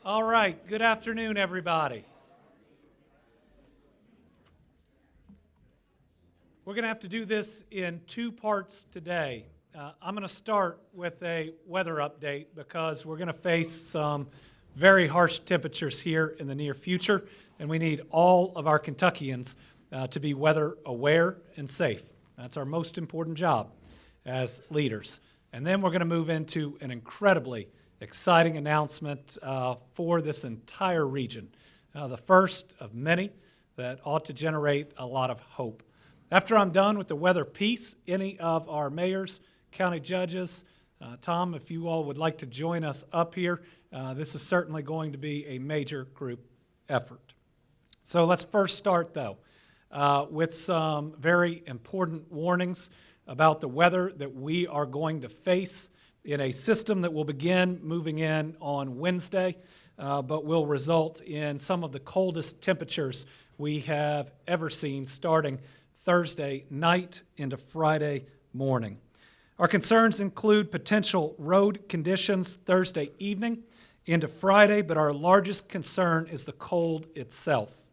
All right, good afternoon, everybody. We're going to have to do this in two parts today. I'm going to start with a weather update because we're going to face some very harsh temperatures here in the near future, and we need all of our Kentuckians to be weather aware and safe. That's our most important job as leaders. And then we're going to move into an incredibly exciting announcement for this entire region, the first of many that ought to generate a lot of hope. After I'm done with the weather piece, any of our mayors, county judges, Tom, if you all would like to join us up here, this is certainly going to be a major group effort. So let's first start, though, with some very important warnings about the weather that we are going to face in a system that will begin moving in on Wednesday, but will result in some of the coldest temperatures we have ever seen starting Thursday night into Friday morning. Our concerns include potential road conditions Thursday evening into Friday, but our largest concern is the cold itself.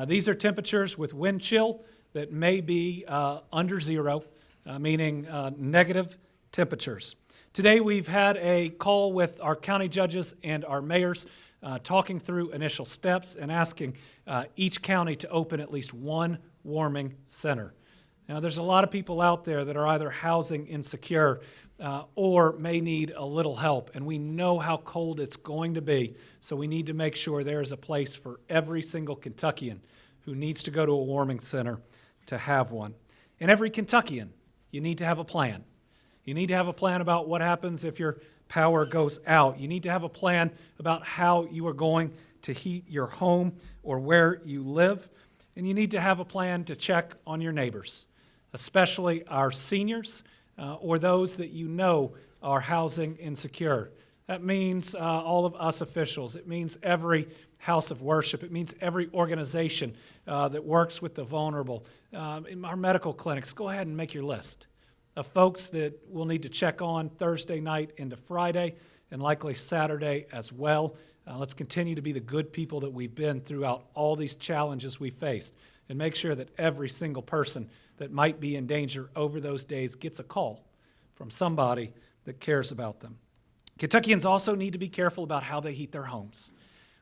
These are temperatures with wind chill that may be under zero, meaning negative temperatures. Today we've had a call with our county judges and our mayors talking through initial steps and asking each county to open at least one warming center. Now there's a lot of people out there that are either housing insecure or may need a little help, and we know how cold it's going to be, so we need to make sure there is a place for every single Kentuckian who needs to go to a warming center to have one. And every Kentuckian, you need to have a plan. You need to have a plan about what happens if your power goes out. You need to have a plan about how you are going to heat your home or where you live. And you need to have a plan to check on your neighbors, especially our seniors or those that you know are housing insecure. That means all of us officials. It means every house of worship. It means every organization that works with the vulnerable. In our medical clinics, go ahead and make your list of folks that we'll need to check on Thursday night into Friday and likely Saturday as well. Let's continue to be the good people that we've been throughout all these challenges we faced and make sure that every single person that might be in danger over those days gets a call from somebody that cares about them. Kentuckians also need to be careful about how they heat their homes.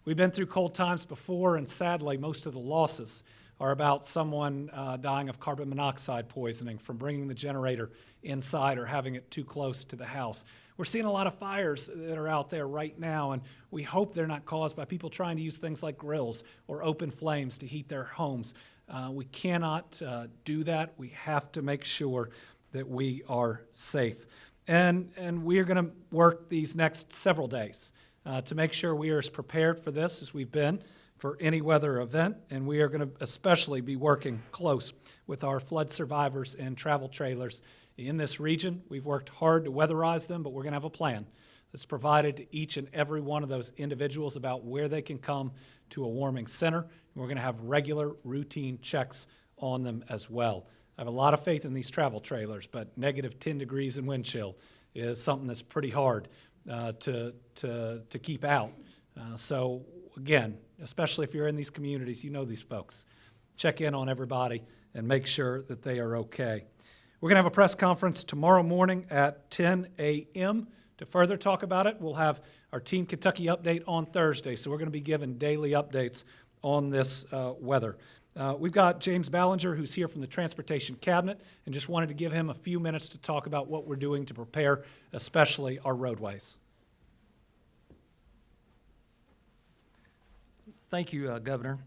We've been through cold times before, and sadly, most of the losses are about someone dying of carbon monoxide poisoning from bringing the generator inside or having it too close to the house. We're seeing a lot of fires that are out there right now, and we hope they're not caused by people trying to use things like grills or open flames to heat their homes. We cannot do that. We have to make sure that we are safe. And we are going to work these next several days to make sure we are as prepared for this as we've been for any weather event, and we are going to especially be working close with our flood survivors and travel trailers in this region. We've worked hard to weatherize them, but we're going to have a plan that's provided to each and every one of those individuals about where they can come to a warming center. And we're going to have regular routine checks on them as well. I have a lot of faith in these travel trailers, but negative 10 degrees and wind chill is something that's pretty hard to keep out. So again, especially if you're in these communities, you know these folks. Check in on everybody and make sure that they are okay. We're going to have a press conference tomorrow morning at 10 a.m. to further talk about it. We'll have our Team Kentucky update on Thursday, so we're going to be giving daily updates on this weather. We've got James Ballinger, who's here from the Transportation Cabinet, and just wanted to give him a few minutes to talk about what we're doing to prepare, especially our roadways. Thank you, Governor.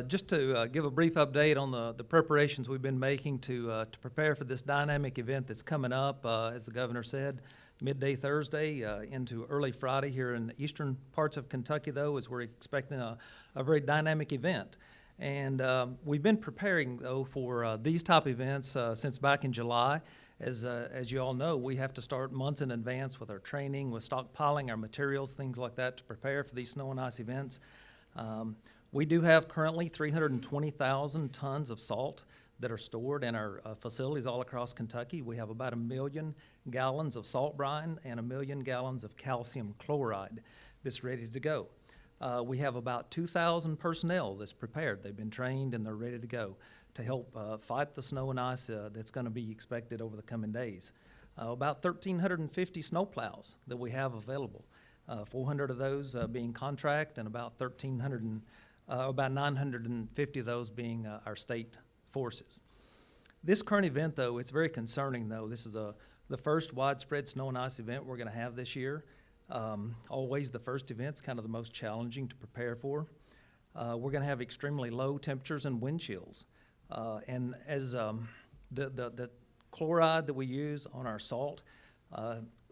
Just to give a brief update on the preparations we've been making to prepare for this dynamic event that's coming up, as the Governor said, midday Thursday into early Friday here in the eastern parts of Kentucky, though, as we're expecting a very dynamic event. And we've been preparing, though, for these type events since back in July. As you all know, we have to start months in advance with our training, with stockpiling our materials, things like that, to prepare for these snow and ice events. We do have currently 320,000 tons of salt that are stored in our facilities all across Kentucky. We have about 1 million gallons of salt brine and 1 million gallons of calcium chloride that's ready to go. We have about 2,000 personnel that's prepared. They've been trained and they're ready to go to help fight the snow and ice that's going to be expected over the coming days. About 1,350 snowplows that we have available. 400 of those being contract, and about 950 of those being our state forces. This current event, though, it's very concerning, though. This is the first widespread snow and ice event we're going to have this year. Always the first event's kind of the most challenging to prepare for. We're going to have extremely low temperatures and wind chills. And as the chloride that we use on our salt,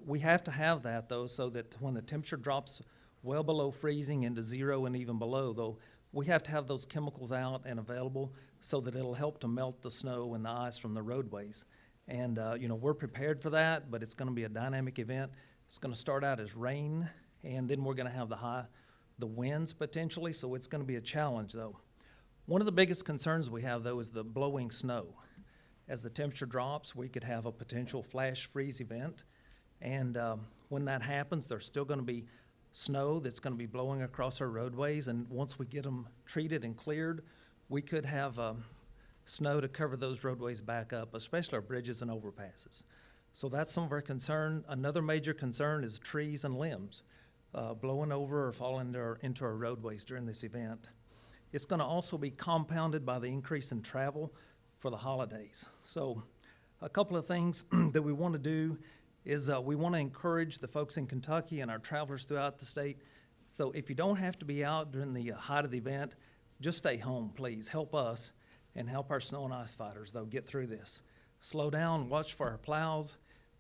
we have to have that, though, so that when the temperature drops well below freezing into 0 and even below, though, we have to have those chemicals out and available so that it'll help to melt the snow and the ice from the roadways. And, we're prepared for that, but it's going to be a dynamic event. It's going to start out as rain, and then we're going to have the winds potentially, so it's going to be a challenge, though. One of the biggest concerns we have, though, is the blowing snow. As the temperature drops, we could have a potential flash freeze event, and when that happens, there's still going to be snow that's going to be blowing across our roadways, and once we get them treated and cleared, we could have snow to cover those roadways back up, especially our bridges and overpasses. So that's some of our concern. Another major concern is trees and limbs blowing over or falling into our roadways during this event. It's going to also be compounded by the increase in travel for the holidays. So a couple of things that we want to do is we want to encourage the folks in Kentucky and our travelers throughout the state. So if you don't have to be out during the height of the event, just stay home, please. Help us and help our snow and ice fighters, though, get through this. Slow down, watch for our plows.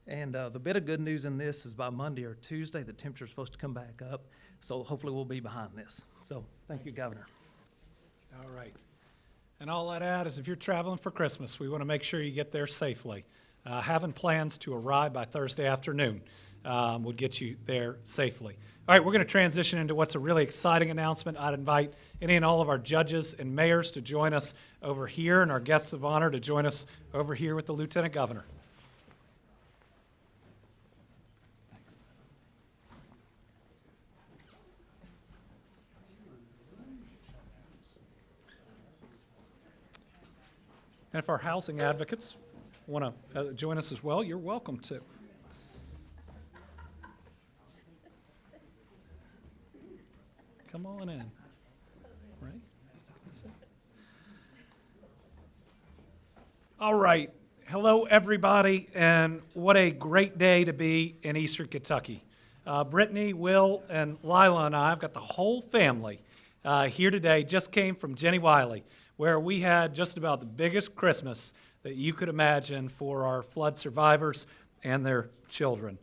And the bit of good news in this is by Monday or Tuesday, the temperature's supposed to come back up. So hopefully we'll be behind this. So thank you, Governor. All right. And all I'd add is if you're traveling for Christmas, we want to make sure you get there safely. Having plans to arrive by Thursday afternoon would get you there safely. All right, we're going to transition into what's a really exciting announcement. I'd invite any and all of our judges and mayors to join us over here, and our guests of honor to join us over here with the Lieutenant Governor. And if our housing advocates want to join us as well, you're welcome to. Come on in. Right? All right. Hello, everybody, and what a great day to be in Eastern Kentucky. Brittany, Will, and Lila and I, I've got the whole family here today, just came from Jenny Wiley, where we had just about the biggest Christmas that you could imagine for our flood survivors and their children.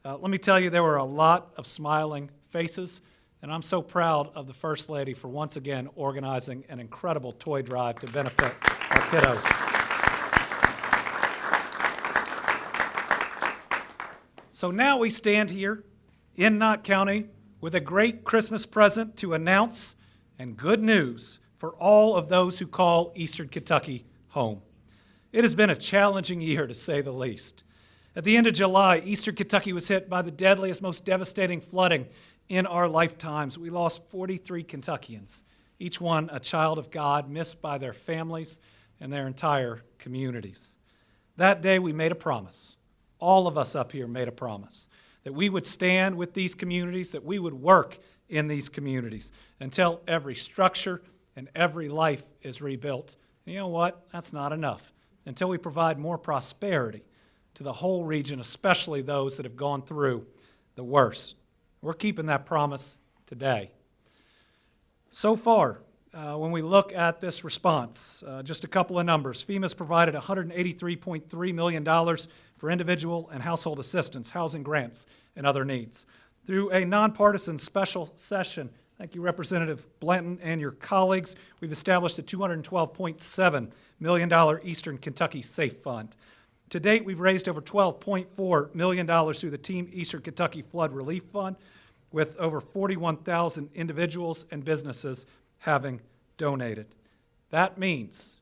Let me tell you, there were a lot of smiling faces, and I'm so proud of the First Lady for once again organizing an incredible toy drive to benefit our kiddos. So now we stand here in Knott County with a great Christmas present to announce and good news for all of those who call Eastern Kentucky home. It has been a challenging year, to say the least. At the end of July, Eastern Kentucky was hit by the deadliest, most devastating flooding in our lifetimes. We lost 43 Kentuckians, each one a child of God, missed by their families and their entire communities. That day, we made a promise. All of us up here made a promise that we would stand with these communities, that we would work in these communities until every structure and every life is rebuilt. And you know what? That's not enough. Until we provide more prosperity to the whole region, especially those that have gone through the worst. We're keeping that promise today. So far, when we look at this response, just a couple of numbers. FEMA's provided $183.3 million for individual and household assistance, housing grants, and other needs. Through a nonpartisan special session, thank you, Representative Blanton and your colleagues, we've established a $212.7 million Eastern Kentucky Safe Fund. To date, we've raised over $12.4 million through the Team Eastern Kentucky Flood Relief Fund, with over 41,000 individuals and businesses having donated. That means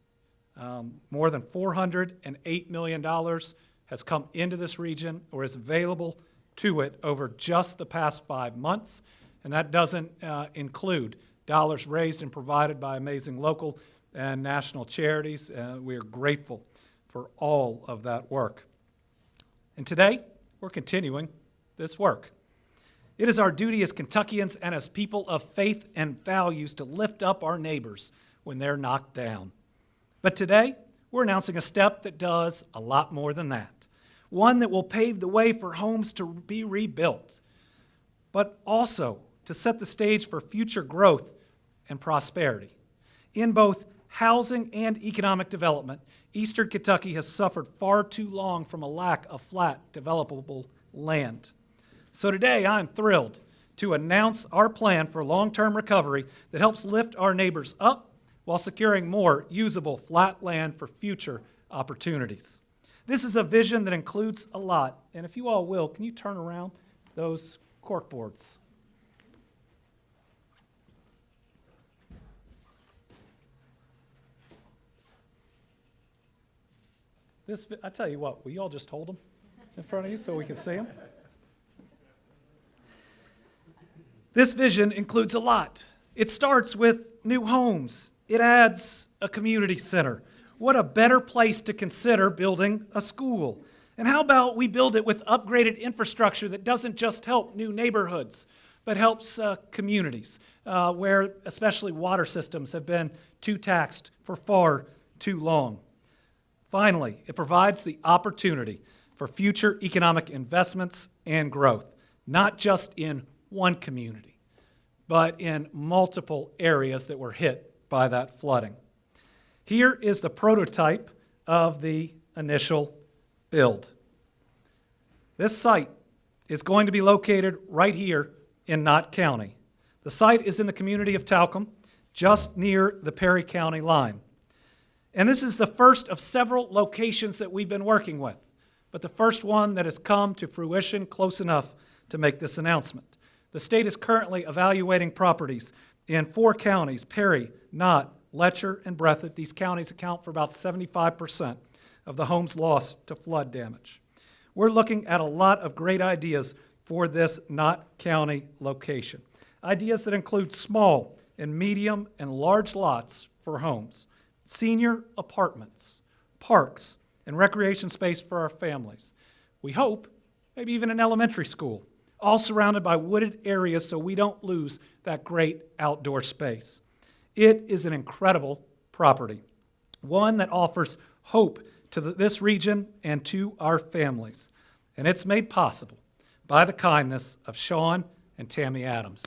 more than $408 million has come into this region or is available to it over just the past 5 months. and that doesn't include dollars raised and provided by amazing local and national charities. We are grateful for all of that work. And today, we're continuing this work. It is our duty as Kentuckians and as people of faith and values to lift up our neighbors when they're knocked down. But today, we're announcing a step that does a lot more than that. One that will pave the way for homes to be rebuilt, but also to set the stage for future growth and prosperity. In both housing and economic development, Eastern Kentucky has suffered far too long from a lack of flat, developable land. So today, I'm thrilled to announce our plan for long-term recovery that helps lift our neighbors up while securing more usable flat land for future opportunities. This is a vision that includes a lot, and if you all will, can you turn around those corkboards? I tell you what, will you all just hold them in front of you so we can see them? This vision includes a lot. It starts with new homes. It adds a community center. What a better place to consider building a school. And how about we build it with upgraded infrastructure that doesn't just help new neighborhoods, but helps communities where especially water systems have been too taxed for far too long. Finally, it provides the opportunity for future economic investments and growth, not just in one community, but in multiple areas that were hit by that flooding. Here is the prototype of the initial build. This site is going to be located right here in Knott County. The site is in the community of Talcum, just near the Perry County line. And this is the first of several locations that we've been working with, but the first one that has come to fruition close enough to make this announcement. The state is currently evaluating properties in 4 counties, Perry, Knott, Letcher, and Breathitt. These counties account for about 75% of the homes lost to flood damage. We're looking at a lot of great ideas for this Knott County location. Ideas that include small and medium and large lots for homes, senior apartments, parks, and recreation space for our families. We hope maybe even an elementary school, all surrounded by wooded areas so we don't lose that great outdoor space. It is an incredible property, one that offers hope to this region and to our families. And it's made possible by the kindness of Sean and Tammy Adams.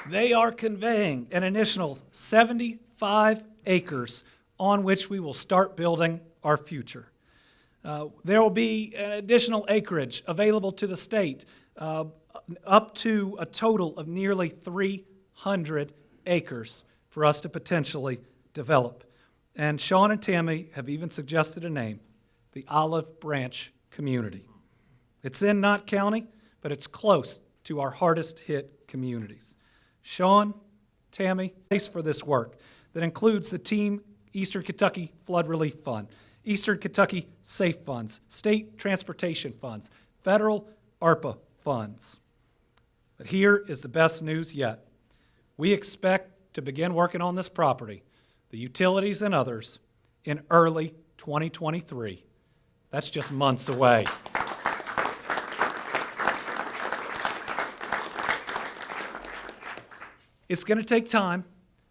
They are conveying an additional 75 acres on which we will start building our future. There will be an additional acreage available to the state, up to a total of nearly 300 acres for us to potentially develop. And Sean and Tammy have even suggested a name, the Olive Branch Community. It's in Knott County, but it's close to our hardest hit communities. Sean, Tammy, place for this work that includes the Team Eastern Kentucky Flood Relief Fund, Eastern Kentucky Safe Funds, State Transportation Funds, federal ARPA funds. But here is the best news yet. We expect to begin working on this property, the utilities and others, in early 2023. That's just months away. It's going to take time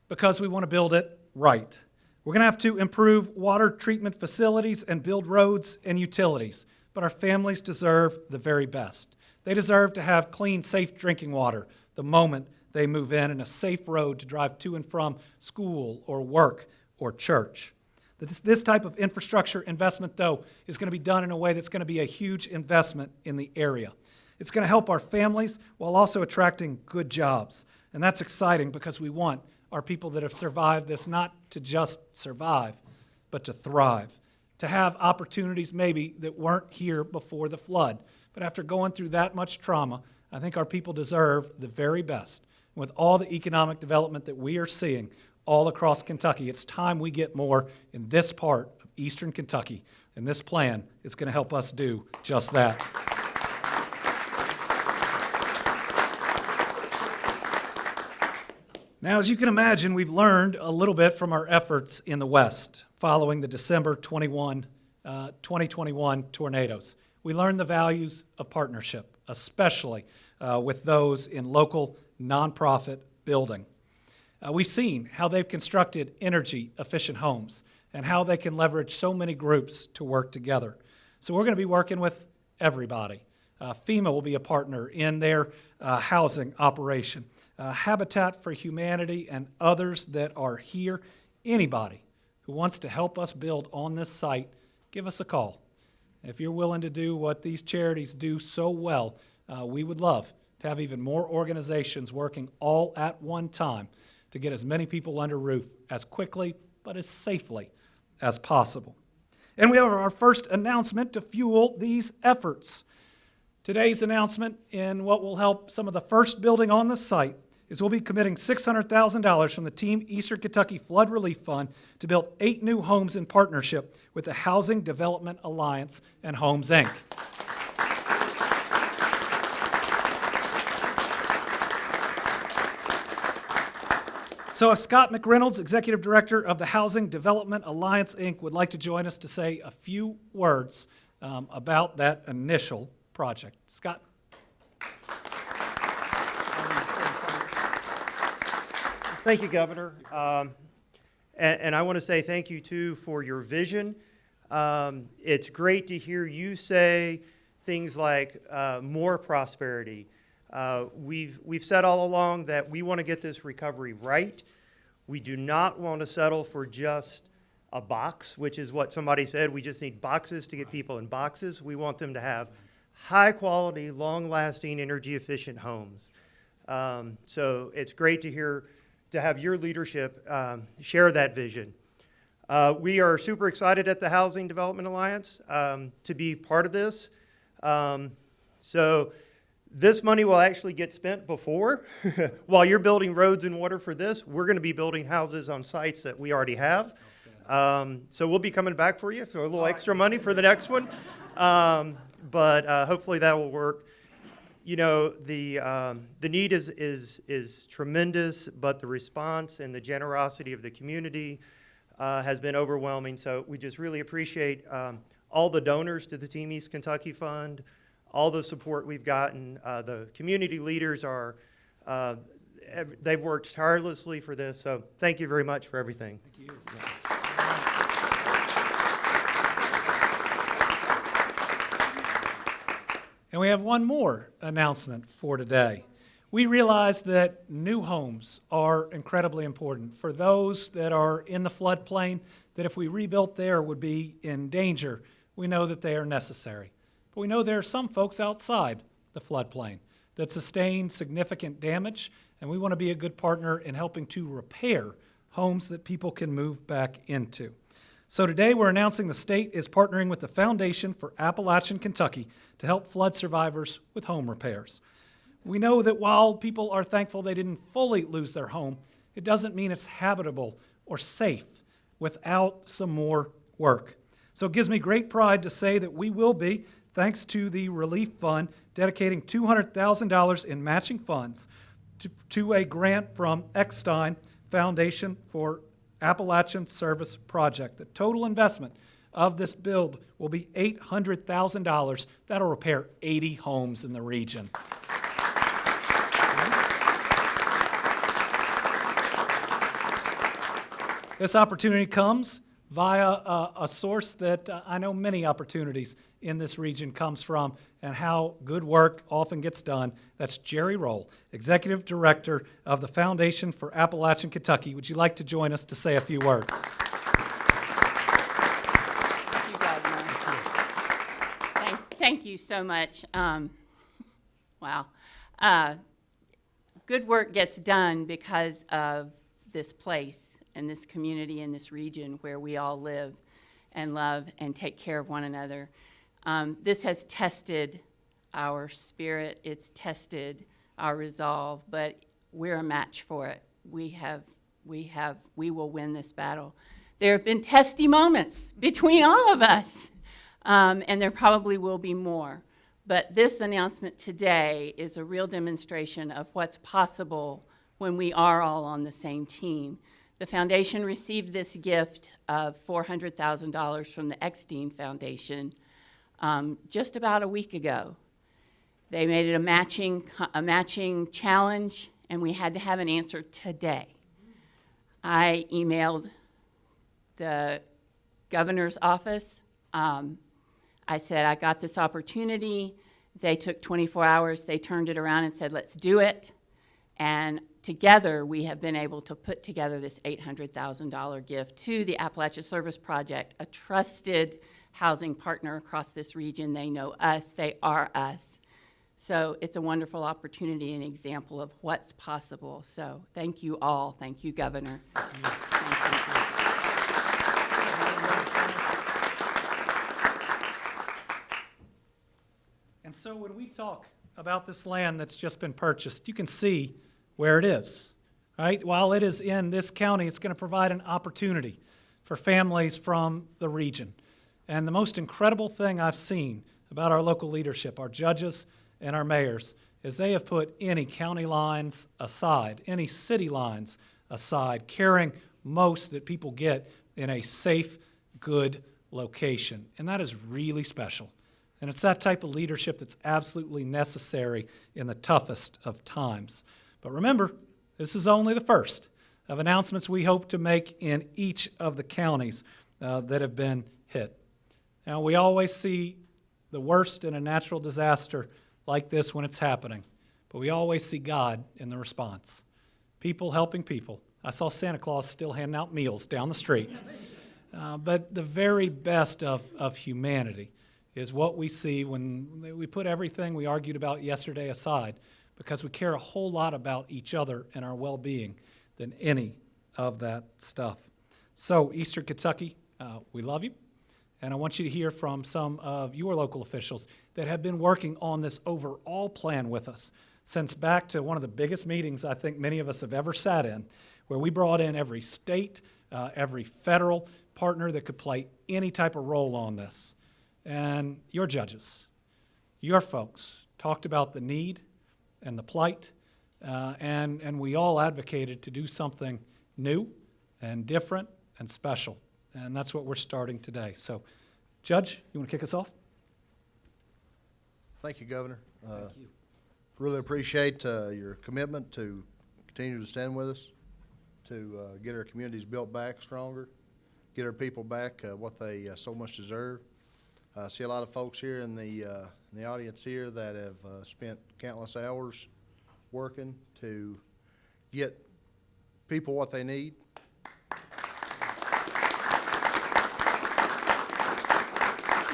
because we want to build it right. We're going to have to improve water treatment facilities and build roads and utilities, but our families deserve the very best. They deserve to have clean, safe drinking water the moment they move in and a safe road to drive to and from school or work or church. This type of infrastructure investment, though, is going to be done in a way that's going to be a huge investment in the area. It's going to help our families while also attracting good jobs. And that's exciting because we want our people that have survived this not to just survive, but to thrive, to have opportunities maybe that weren't here before the flood. But after going through that much trauma, I think our people deserve the very best. With all the economic development that we are seeing, all across Kentucky. It's time we get more in this part of eastern Kentucky, and this plan is going to help us do just that. Now, as you can imagine, we've learned a little bit from our efforts in the West following the December 2021 tornadoes. We learned the values of partnership, especially with those in local nonprofit building. We've seen how they've constructed energy-efficient homes and how they can leverage so many groups to work together. So we're going to be working with everybody. FEMA will be a partner in their housing operation. Habitat for Humanity and others that are here. Anybody who wants to help us build on this site, give us a call. If you're willing to do what these charities do so well, we would love to have even more organizations working all at one time to get as many people under roof as quickly but as safely as possible. And we have our first announcement to fuel these efforts. Today's announcement in what will help some of the first building on the site is we'll be committing $600,000 from the Team Eastern Kentucky Flood Relief Fund to build 8 new homes in partnership with the Housing Development Alliance and Homes, Inc. So if Scott McReynolds, Executive Director of the Housing Development Alliance, Inc., would like to join us to say a few words about that initial project. Scott? Thank you, Governor. And I want to say thank you, too, for your vision. It's great to hear you say things like more prosperity. We've said all along that we want to get this recovery right. We do not want to settle for just a box, which is what somebody said. We just need boxes to get people in boxes. We want them to have high-quality, long-lasting, energy-efficient homes. So it's great to have your leadership share that vision. We are super excited at the Housing Development Alliance to be part of this. So this money will actually get spent before. While you're building roads and water for this, we're going to be building houses on sites that we already have. So we'll be coming back for you for a little extra money for the next one. But hopefully that will work. You know, the need is tremendous, but the response and the generosity of the community has been overwhelming. So we just really appreciate all the donors to the Team East Kentucky Fund, all the support we've gotten. The community leaders they've worked tirelessly for this. So thank you very much for everything. Thank you. And we have one more announcement for today. We realize that new homes are incredibly important. For those that are in the floodplain, that if we rebuilt there would be in danger, we know that they are necessary. But we know there are some folks outside the floodplain that sustain significant damage, and we want to be a good partner in helping to repair homes that people can move back into. So today we're announcing the state is partnering with the Foundation for Appalachian Kentucky to help flood survivors with home repairs. We know that while people are thankful they didn't fully lose their home, it doesn't mean it's habitable or safe without some more work. So it gives me great pride to say that we will be, thanks to the Relief Fund, dedicating $200,000 in matching funds to a grant from Eckstein Foundation for Appalachian Service Project. The total investment of this build will be $800,000. That'll repair 80 homes in the region. This opportunity comes via a source that I know many opportunities in this region comes from, and how good work often gets done. That's Jerry Roll, Executive Director of the Foundation for Appalachian Kentucky. Would you like to join us to say a few words? Thank you, Governor. Thank you so much. Wow. Good work gets done because of this place and this community and this region where we all live and love and take care of one another. This has tested our spirit, it's tested our resolve, but we're a match for it. We have We will win this battle. There have been testy moments between all of us, and there probably will be more. But this announcement today is a real demonstration of what's possible when we are all on the same team. The foundation received this gift of $400,000 from the Eckstein Foundation just about a week ago. They made it a matching challenge, and we had to have an answer today. I emailed the governor's office. I said, I got this opportunity. They took 24 hours. They turned it around and said, let's do it. And together, we have been able to put together this $800,000 gift to the Appalachia Service Project, a trusted housing partner across this region. They know us. They are us. So it's a wonderful opportunity, an example of what's possible. So thank you all. Thank you, Governor. Thank you. And so when we talk about this land that's just been purchased, you can see where it is, right? While it is in this county, it's going to provide an opportunity for families from the region. And the most incredible thing I've seen about our local leadership, our judges and our mayors, is they have put any county lines aside, any city lines aside, caring most that people get in a safe, good location. And that is really special. And it's that type of leadership that's absolutely necessary in the toughest of times. But remember, this is only the first of announcements we hope to make in each of the counties that have been hit. Now, we always see the worst in a natural disaster like this when it's happening, but we always see God in the response. People helping people. I saw Santa Claus still handing out meals down the street. But the very best of humanity is what we see when we put everything we argued about yesterday aside, because we care a whole lot about each other and our well-being than any of that stuff. So, Eastern Kentucky, we love you, and I want you to hear from some of your local officials that have been working on this overall plan with us since back to one of the biggest meetings I think many of us have ever sat in, where we brought in every state, every federal partner that could play any type of role on this. And your judges, your folks, talked about the need and the plight, and we all advocated to do something new and different and special. And that's what we're starting today. So, Judge, you want to kick us off? Thank you, Governor. Thank you. Really appreciate your commitment to continue to stand with us, to get our communities built back stronger, get our people back what they so much deserve. I see a lot of folks here in the audience here that have spent countless hours working to get people what they need.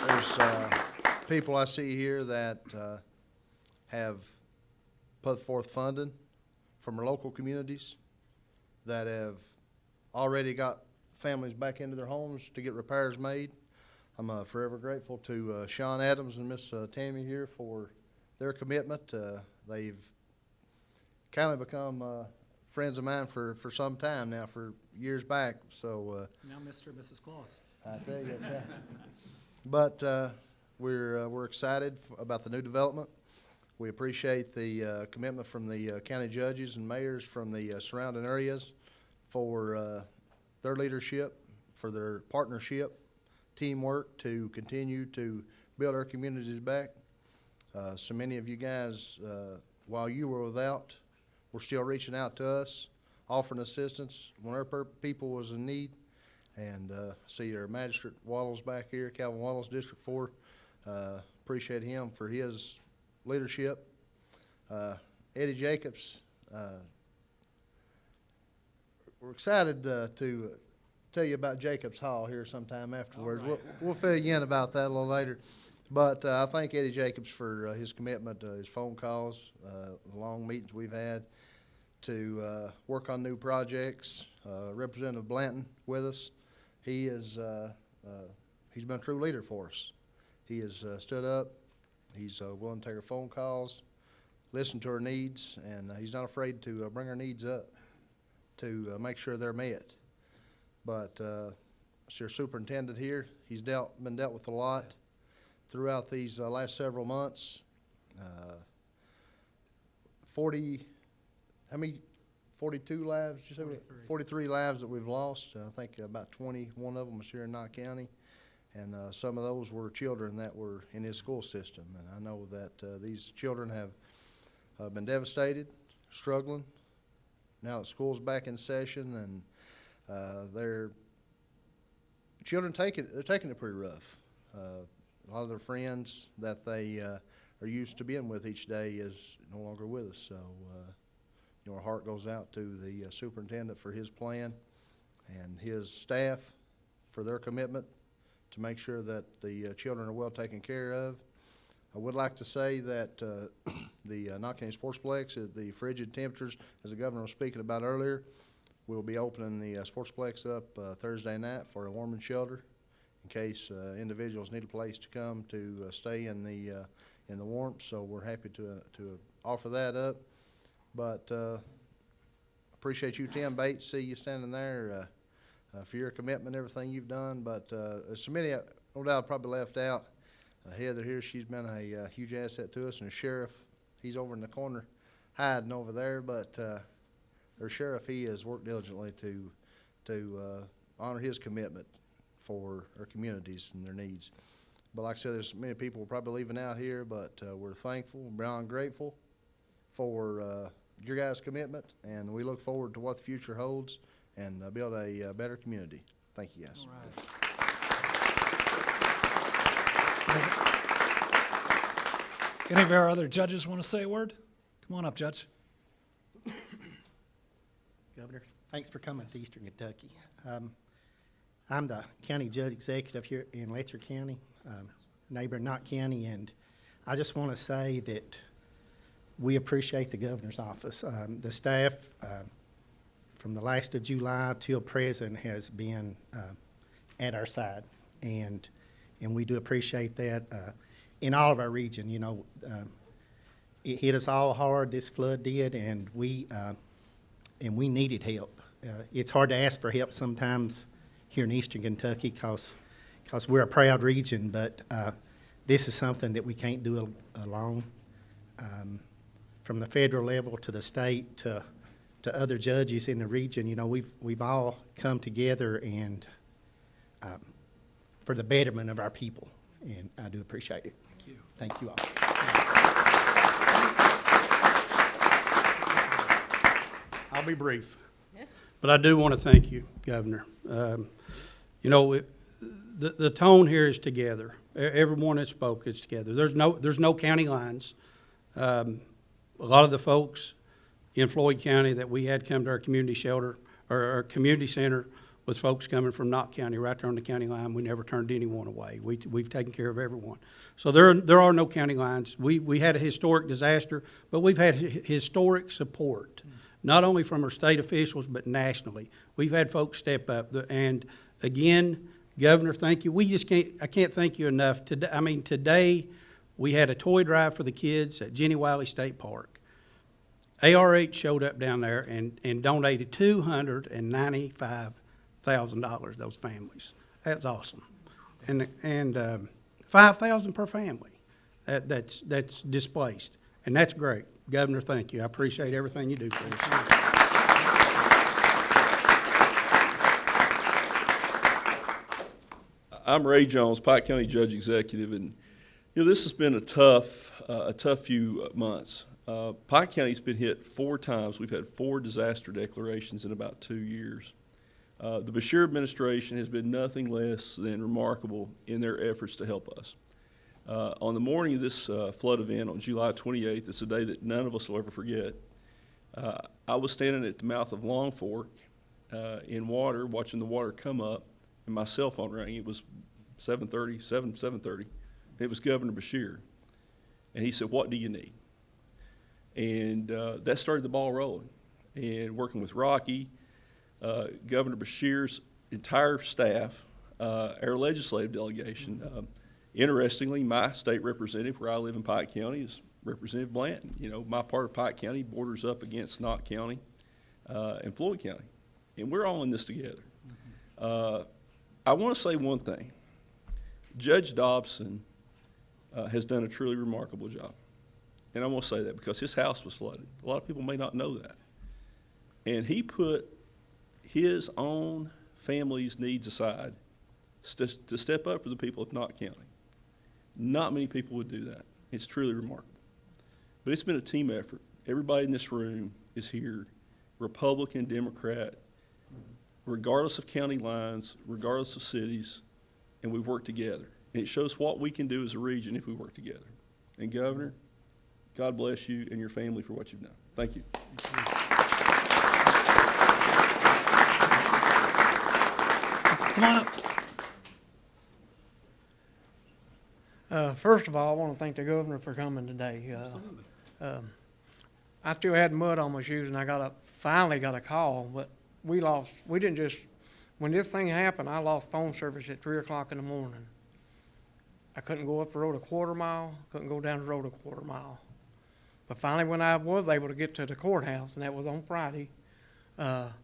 There's people I see here that have put forth funding from our local communities that have already got families back into their homes to get repairs made. I'm forever grateful to Sean Adams and Miss Tammy here for their commitment. They've kind of become friends of mine for some time now, for years back. So Now Mr. and Mrs. Claus. I tell you, that's right. But we're excited about the new development. We appreciate the commitment from the county judges and mayors from the surrounding areas for their leadership, for their partnership, teamwork to continue to build our communities back. So many of you guys, while you were without, were still reaching out to us, offering assistance when our people was in need. And see our Magistrate Waddles back here, Calvin Waddles, District 4. Appreciate him for his leadership. Eddie Jacobs, we're excited to tell you about Jacobs Hall here sometime afterwards. Right. We'll fill you in about that a little later. But I thank Eddie Jacobs for his commitment, his phone calls, the long meetings we've had to work on new projects. Representative Blanton with us. He is he's been a true leader for us. He has stood up. He's willing to take our phone calls, listen to our needs, and he's not afraid to bring our needs up. to make sure they're met. But it's your superintendent here. He's been dealt with a lot throughout these last several months. 42 lives, did you say? 43 lives that we've lost. I think about 21 of them was here in Knott County. And some of those were children that were in his school system. And I know that these children have been devastated, struggling. Now that school's back in session, and they're taking it pretty rough. A lot of their friends that they are used to being with each day is no longer with us. So, our heart goes out to the superintendent for his plan and his staff for their commitment to make sure that the children are well taken care of. I would like to say that the Knott County Sportsplex, at the frigid temperatures, as the governor was speaking about earlier, we'll be opening the Sportsplex up Thursday night for a warming shelter in case individuals need a place to come to stay in the warmth. So we're happy to offer that up. But appreciate you, Tim Bates. See you standing there for your commitment, everything you've done. But there's so many, no doubt, probably left out. Heather here, she's been a huge asset to us, and the sheriff, he's over in the corner hiding over there. But our sheriff, he has worked diligently to honor his commitment for our communities and their needs. But like I said, there's many people we're probably leaving out here, but we're thankful and beyond grateful for your guys' commitment, and we look forward to what the future holds and build a better community. Thank you, guys. Any of our other judges want to say a word? Come on up, Judge. Governor, thanks for coming to Eastern Kentucky. I'm the county judge executive here in Letcher County, neighboring Knott County, and I just want to say that we appreciate the governor's office. The staff from the last of July till present has been at our side, and we do appreciate that. In all of our region, it hit us all hard, this flood did, and we needed help. It's hard to ask for help sometimes here in Eastern Kentucky because we're a proud region, but this is something that we can't do alone. From the federal level to the state to other judges in the region, we've all come together and for the betterment of our people, and I do appreciate it. Thank you. Thank you all. I'll be brief, but I do want to thank you, Governor. The tone here is together. Everyone that spoke is together. There's no county lines. A lot of the folks in Floyd County that we had come to our community shelter or our community center was folks coming from Knott County, right there on the county line. We never turned anyone away. We've taken care of everyone. So there are no county lines. We had a historic disaster, but we've had historic support, not only from our state officials, but nationally. We've had folks step up. And again, Governor, thank you. I can't thank you enough. Today we had a toy drive for the kids at Jenny Wiley State Park. ARH showed up down there and donated $295,000 those families. That's awesome. And $5,000 per family that's displaced. And that's great. Governor, thank you. I appreciate everything you do for us. I'm Ray Jones, Pike County Judge Executive, and this has been a tough few months. Pike County's been hit 4 times. We've had 4 disaster declarations in about 2 years. The Beshear administration has been nothing less than remarkable in their efforts to help us. On the morning of this flood event on July 28th, it's a day that none of us will ever forget. I was standing at the mouth of Long Fork in water, watching the water come up, and my cell phone rang. It was 7:30. It was Governor Beshear. And he said, "What do you need?" And that started the ball rolling. And working with Rocky, Governor Beshear's entire staff, our legislative delegation. Interestingly, my state representative, where I live in Pike County, is Representative Blanton. My part of Pike County borders up against Knott County. and Floyd County. And we're all in this together. I want to say one thing. Judge Dobson has done a truly remarkable job. And I want to say that because his house was flooded. A lot of people may not know that. And he put his own family's needs aside to step up for the people of Knott County. Not many people would do that. It's truly remarkable. But it's been a team effort. Everybody in this room is here, Republican, Democrat, regardless of county lines, regardless of cities, and we work together. And it shows what we can do as a region if we work together. And Governor, God bless you and your family for what you've done. Thank you. Come on up. First of all, I want to thank the governor for coming today. I still had mud on my shoes, and finally got a call, but we didn't just, when this thing happened, I lost phone service at 3 o'clock in the morning. I couldn't go up the road a quarter mile, couldn't go down the road a quarter mile. But finally, when I was able to get to the courthouse, and that was on Friday, I'd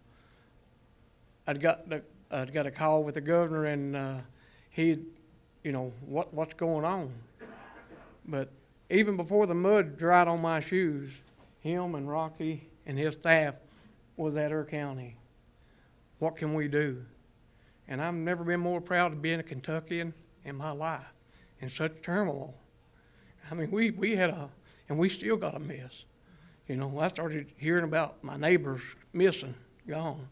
got a call with the governor, and what's going on? But even before the mud dried on my shoes, him and Rocky and his staff was at our county. What can we do? And I've never been more proud to be a Kentuckian in my life, in such turmoil. I mean, we had and we still got a mess. I started hearing about my neighbors missing, gone,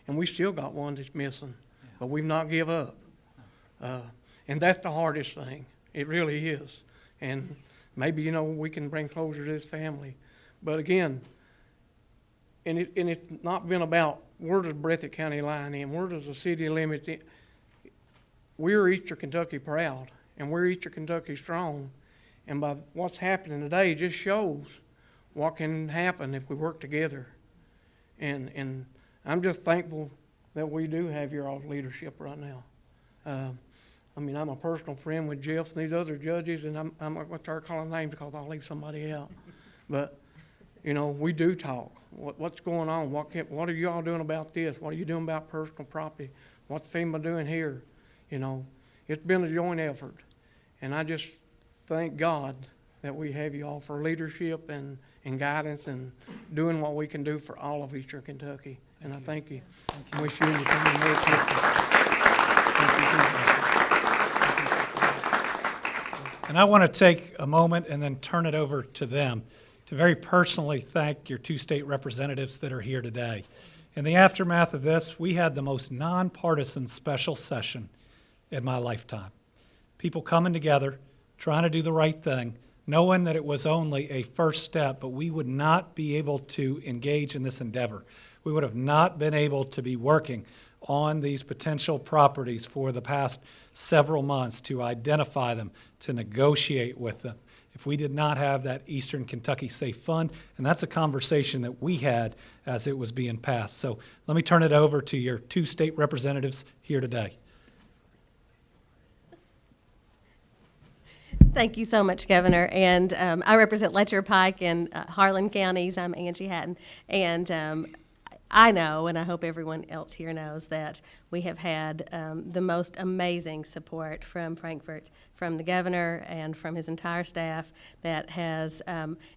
and we still got one that's missing, but we've not give up. And that's the hardest thing. It really is. And maybe, we can bring closure to this family. But again, and it's not been about where does Breathitt County line in, where does the city limit it. We're Eastern Kentucky proud, and we're Eastern Kentucky strong. And by what's happening today just shows what can happen if we work together. And I'm just thankful that we do have your all's leadership right now. I'm a personal friend with Jeff and these other judges, and I'm not going to start calling names because I'll leave somebody out. But, we do talk. What's going on? What are you all doing about this? What are you doing about personal property? What's FEMA doing here? It's been a joint effort. And I just thank God that we have you all for leadership and guidance and doing what we can do for all of Eastern Kentucky. And I thank you. I wish you and your family more success. And I want to take a moment and then turn it over to them to very personally thank your two state representatives that are here today. In the aftermath of this, we had the most nonpartisan special session in my lifetime. People coming together, trying to do the right thing, knowing that it was only a first step, but we would not be able to engage in this endeavor. We would have not been able to be working on these potential properties for the past several months to identify them, to negotiate with them, if we did not have that Eastern Kentucky Safe Fund. And that's a conversation that we had as it was being passed. So let me turn it over to your two state representatives here today. Thank you so much, Governor. And I represent Letcher, Pike, and Harlan counties. I'm Angie Hatton. And I know, and I hope everyone else here knows, that we have had the most amazing support from Frankfort, from the governor and from his entire staff. That has,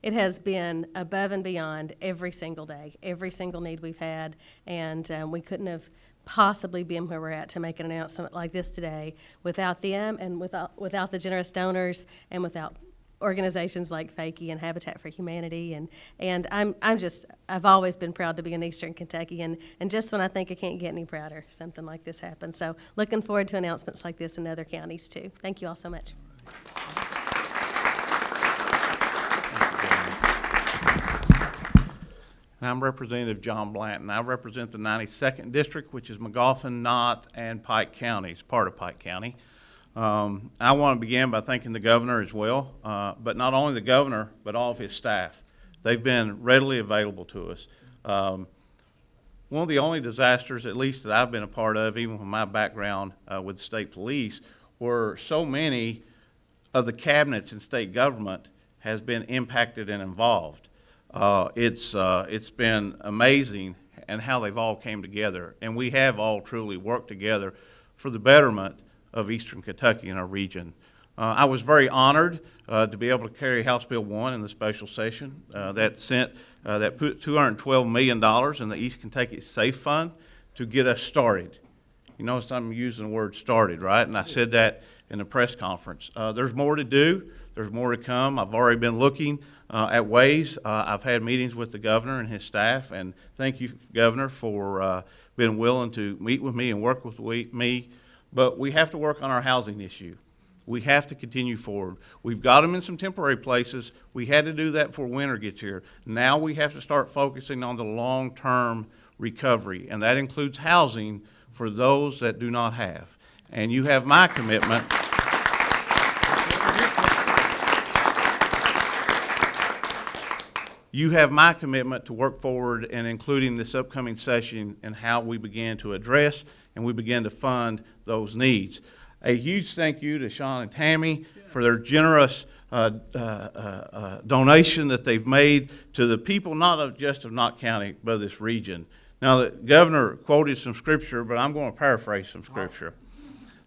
it has been above and beyond every single day, every single need we've had. And we couldn't have possibly been where we're at to make an announcement like this today without them and without the generous donors and without organizations like Fakey and Habitat for Humanity, and I've always been proud to be an Eastern Kentucky, and just when I think I can't get any prouder, something like this happens. So looking forward to announcements like this in other counties too. Thank you all so much. I'm Representative John Blanton. I represent the 92nd District, which is McGoffin, Knott, and Pike counties, part of Pike County. I want to begin by thanking the governor as well, but not only the governor, but all of his staff. They've been readily available to us. One of the only disasters, at least that I've been a part of, even from my background with the state police, where so many of the cabinets in state government has been impacted and involved. It's been amazing and how they've all came together. And we have all truly worked together for the betterment of Eastern Kentucky and our region. I was very honored to be able to carry House Bill 1 in the special session that put $212 million in the East Kentucky Safe Fund to get us started. You notice I'm using the word started, right? And I said that in the press conference. There's more to do. There's more to come. I've already been looking at ways. I've had meetings with the governor and his staff, and thank you, Governor, for being willing to meet with me and work with me. But we have to work on our housing issue. We have to continue forward. We've got them in some temporary places. We had to do that before winter gets here. Now we have to start focusing on the long-term recovery, and that includes housing for those that do not have. And you have my commitment. You have my commitment to work forward and including this upcoming session and how we begin to address and we begin to fund those needs. A huge thank you to Sean and Tammy for their generous donation that they've made to the people not just of Knott County, but of this region. Now, the governor quoted some scripture, but I'm going to paraphrase some scripture.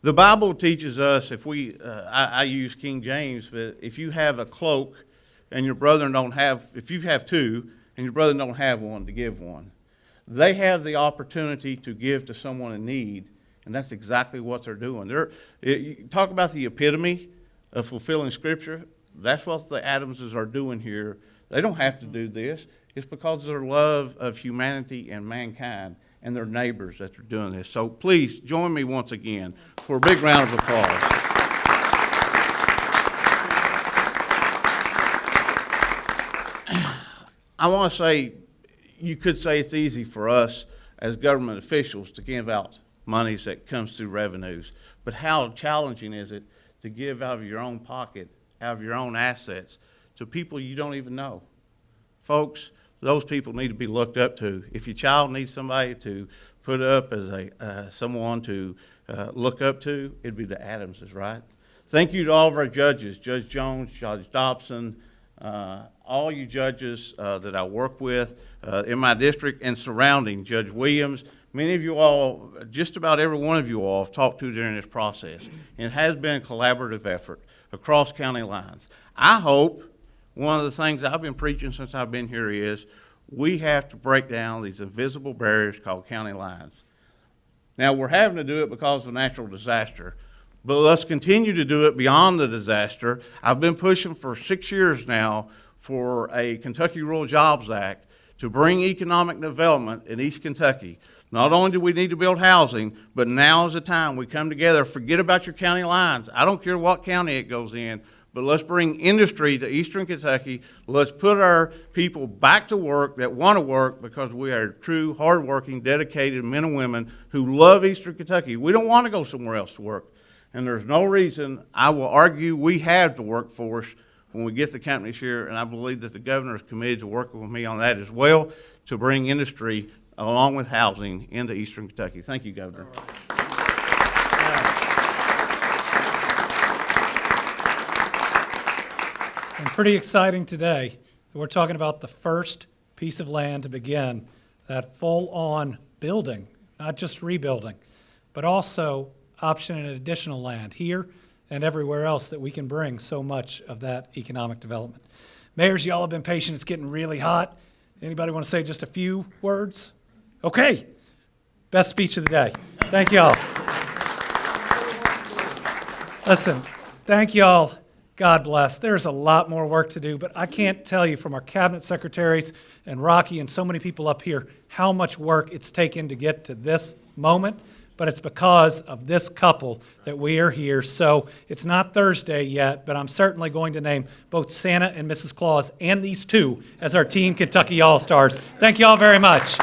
The Bible teaches us, I use King James, but if you have a cloak and your brother don't have, if you have two and your brother don't have one, to give one. They have the opportunity to give to someone in need. And that's exactly what they're doing. You talk about the epitome of fulfilling Scripture. That's what the Adamses are doing here. They don't have to do this. It's because of their love of humanity and mankind and their neighbors that they're doing this. So please join me once again for a big round of applause. I want to say, you could say it's easy for us as government officials to give out monies that comes through revenues. But how challenging is it to give out of your own pocket, out of your own assets, to people you don't even know? Folks, those people need to be looked up to. If your child needs somebody to put up as someone to look up to, it'd be the Adamses, right? Thank you to all of our judges, Judge Jones, Judge Dobson, all you judges that I work with in my district and surrounding, Judge Williams. Many of you all, just about every one of you all, I've talked to during this process. And it has been a collaborative effort across county lines. I hope one of the things I've been preaching since I've been here is we have to break down these invisible barriers called county lines. Now, we're having to do it because of a natural disaster, but let's continue to do it beyond the disaster. I've been pushing for 6 years now for a Kentucky Rural Jobs Act to bring economic development in East Kentucky. Not only do we need to build housing, but now is the time we come together. Forget about your county lines. I don't care what county it goes in, but let's bring industry to Eastern Kentucky. Let's put our people back to work that want to work because we are true, hardworking, dedicated men and women who love Eastern Kentucky. We don't want to go somewhere else to work. And there's no reason, I will argue, we have the workforce when we get the companies here, and I believe that the governor is committed to working with me on that as well to bring industry along with housing into Eastern Kentucky. Thank you, Governor. And pretty exciting today. We're talking about the first piece of land to begin that full-on building, not just rebuilding, but also optioning additional land here and everywhere else that we can bring so much of that economic development. Mayors, y'all have been patient. It's getting really hot. Anybody want to say just a few words? Okay. Best speech of the day. Thank y'all. Listen, thank y'all. God bless. There's a lot more work to do, but I can't tell you from our cabinet secretaries and Rocky and so many people up here how much work it's taken to get to this moment, but it's because of this couple that we are here. So it's not Thursday yet, but I'm certainly going to name both Santa and Mrs. Claus and these two as our Team Kentucky All-Stars. Thank you all very much.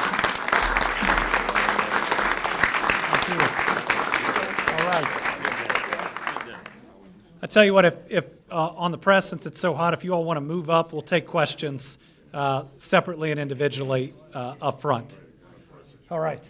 I tell you what, if on the press, since it's so hot, if you all want to move up, we'll take questions separately and individually up front. All right.